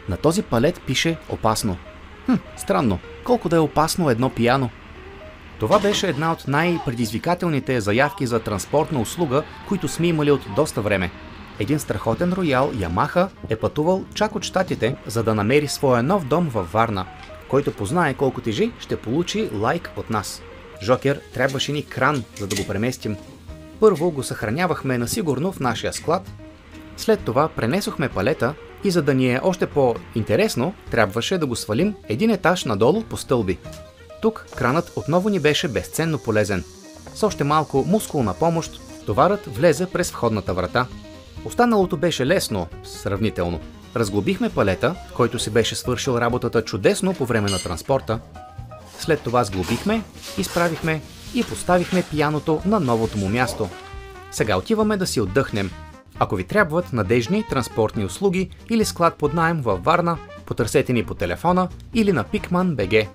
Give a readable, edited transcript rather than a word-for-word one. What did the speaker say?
На този палет пише опасно. Странно, колко да е опасно едно пияно. Това беше една от най-предизвикателните заявки за транспортна услуга, които сме имали от доста време. Един страхотен роял Ямаха е пътувал чак от щатите, за да намери своя нов дом във Варна. Който познае колко тежи, ще получи лайк от нас. Жокер, трябваше ни кран, за да го преместим. Първо го съхранявахме насигурно в нашия склад. След това пренесохме палета и за да ни е още по-интересно, трябваше да го свалим един етаж надолу по стълби. Тук кранът отново ни беше безценно полезен. С още малко мускулна помощ, товарът влезе през входната врата. Останалото беше лесно, сравнително. Разглобихме палета, който си беше свършил работата чудесно по време на транспорта. След това сглобихме, изправихме и поставихме пияното на новото му място. Сега отиваме да си отдъхнем. Ако ви трябват надежни транспортни услуги или склад под наем във Варна, потърсете ни по телефона или на Pikman.bg.